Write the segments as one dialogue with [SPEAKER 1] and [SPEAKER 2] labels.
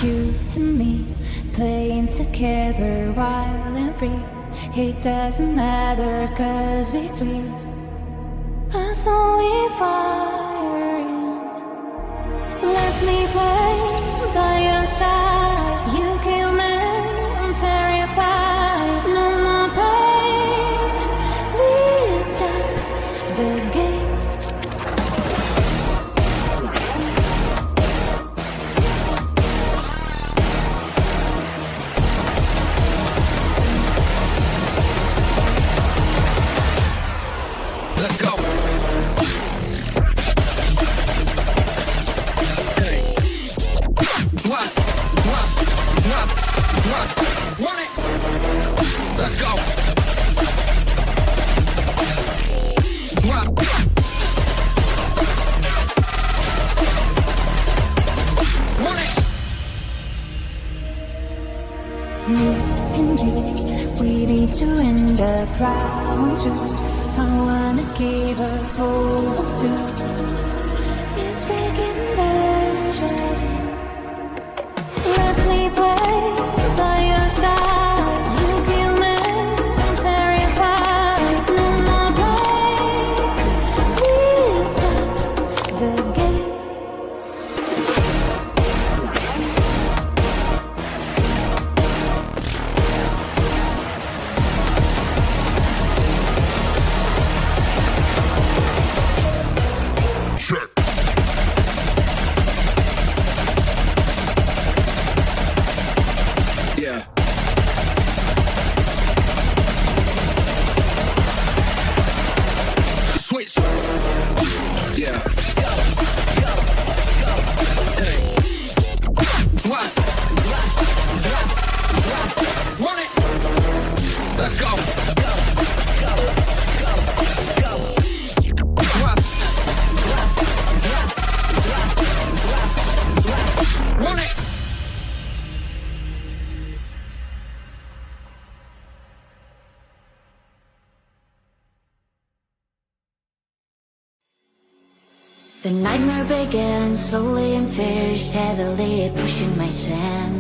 [SPEAKER 1] You and me playing together wild and free. It doesn't matter, 'cause between us only firing. Let me play by your side. You kill me and terrify. No more pain. Please stop the game.
[SPEAKER 2] Let's go. Hey. Drop, drop, drop, drop. Run it. Let's go. Drop. Run it.
[SPEAKER 1] Me and you, we need to end up round two. I wanna give her over to. It's breaking measure. Let me play by your side. You kill me and terrify. No more play. Please stop the game.
[SPEAKER 2] Yeah. Switch. Yeah. Hey. Drop. Run it. Let's go. Drop. Run it.
[SPEAKER 3] The nightmare began slowly and very steadily, pushing my sin.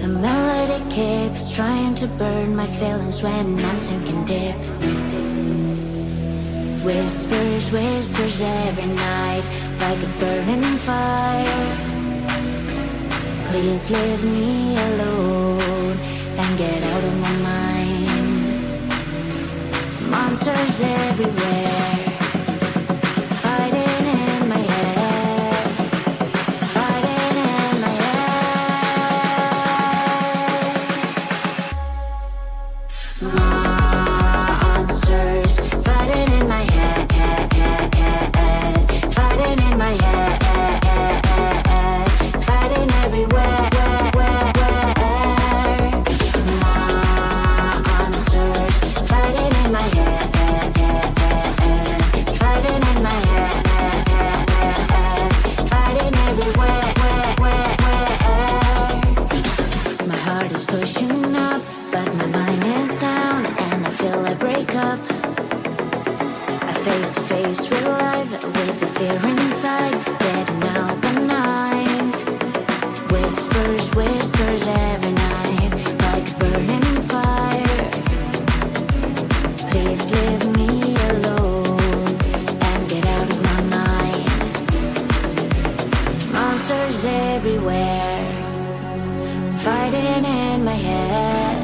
[SPEAKER 3] The melody keeps trying to burn my feelings when I'm sinking deep. Whispers, whispers every night, like a burning fire. Please leave me alone and get out of my mind. Monsters everywhere, fighting in my head, fighting in my head. Monsters fighting in my head, fighting in my head, fighting everywhere. Monsters fighting in my head, fighting in my head, fighting everywhere. My heart is pushing up, but my mind is down, and I feel I break up. I face to face with life, with the fear inside, getting out the night. Whispers, whispers every night, like a burning fire. Please leave me alone and get out of my mind. Monsters everywhere, fighting in my head,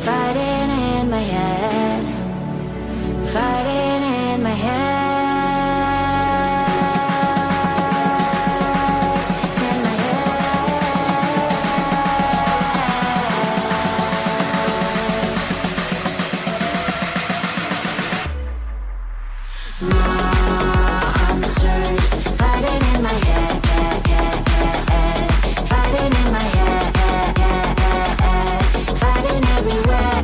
[SPEAKER 3] fighting in my head, fighting in my head. In my Monsters fighting in my head, fighting in my head, fighting everywhere.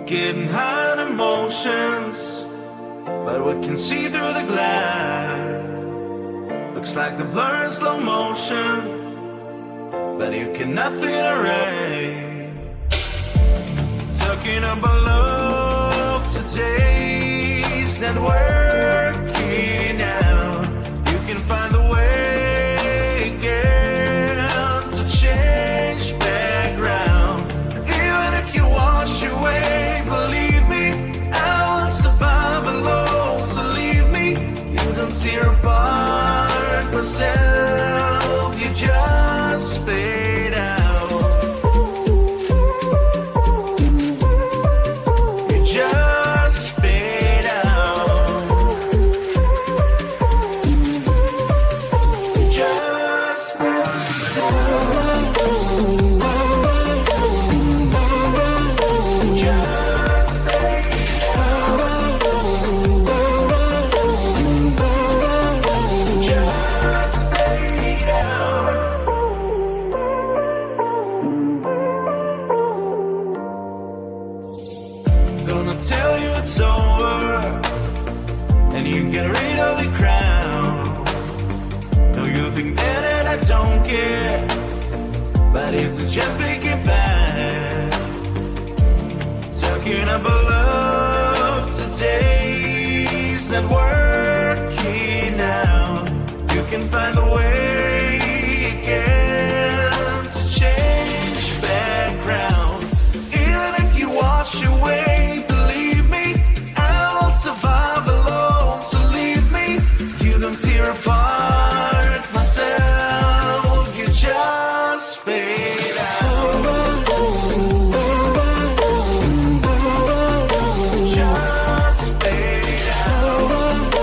[SPEAKER 4] Getting high on emotions, but we can see through the glass. Looks like the blur in slow motion, but you cannot feel array. Talking about love today's not working out. You can find the way again to change background. Even if you wash away, tear apart myself, you just fade out. You just fade out. You just fade but it's just making bad. Talking about love today's not working out. You can find the way again to change background. Even if you wash away, believe me, I will survive alone. So leave me, you don't tear apart myself. You just fade out. Just fade out.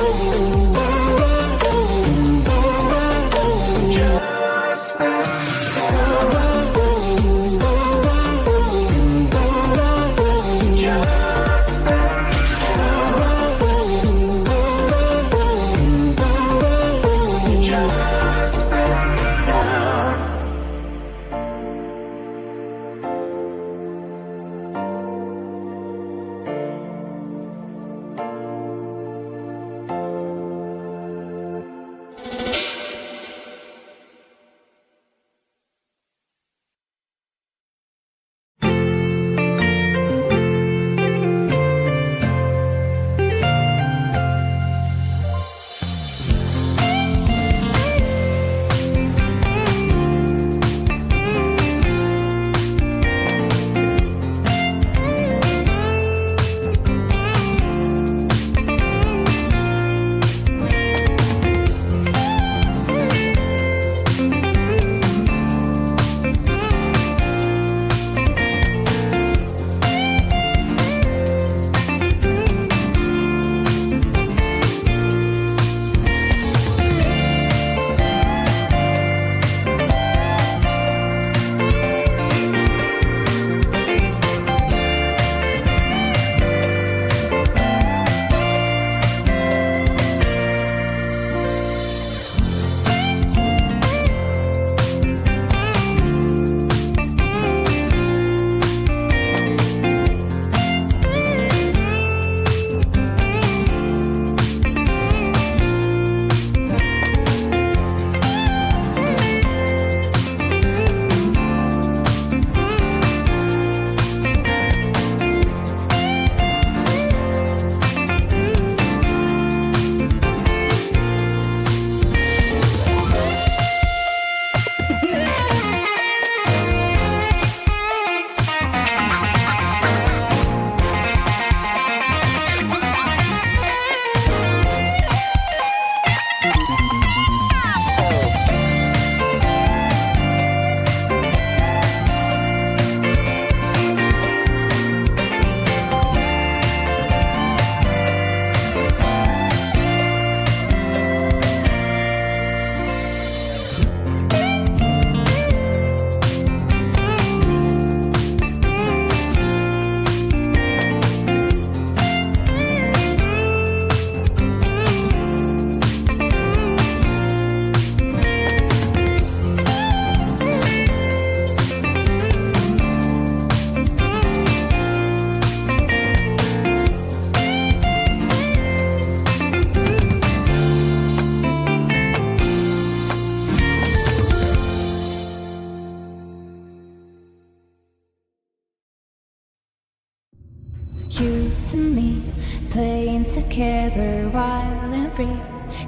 [SPEAKER 1] You and me playing together wild and free.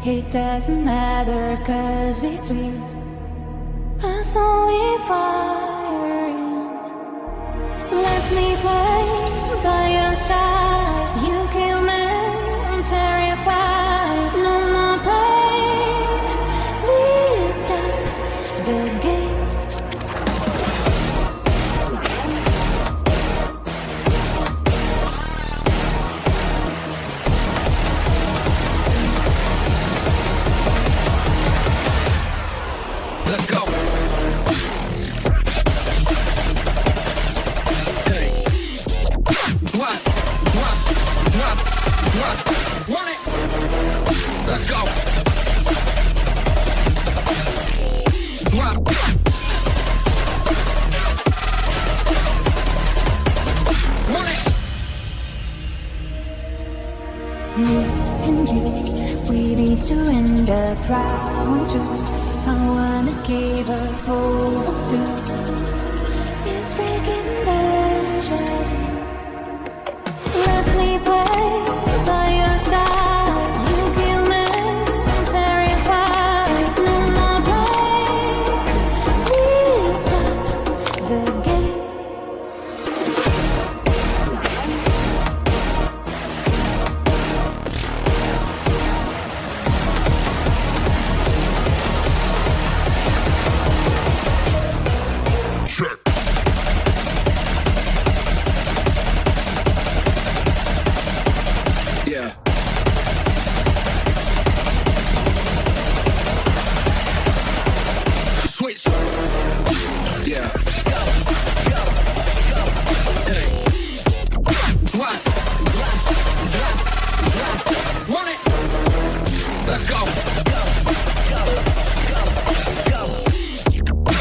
[SPEAKER 1] It doesn't matter, 'cause between us only firing. Let me play by your side. You kill me terrified. No more pain. Please stop the game.
[SPEAKER 2] Let's go. Hey. Drop, drop, drop, drop. Run it. Let's go. Drop. Run it.
[SPEAKER 1] Me and you, we need to end up round two. I wanna give her hope too. It's breaking the shell. Let me play by your side. You kill me terrified. No more play. Please stop the game.
[SPEAKER 2] Yeah. Switch. Yeah. Hey. Drop. Run it. Let's go.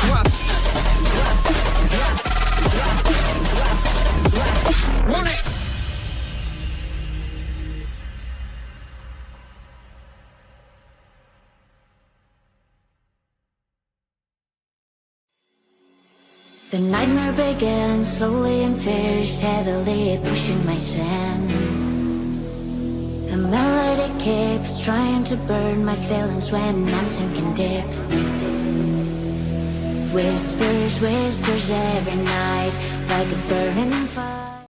[SPEAKER 2] Drop. Run it.
[SPEAKER 3] The nightmare began slowly and very steadily, pushing my sand. The melody keeps trying to burn my feelings when I'm sinking deep. Whispers, whispers every night, like a burning fire.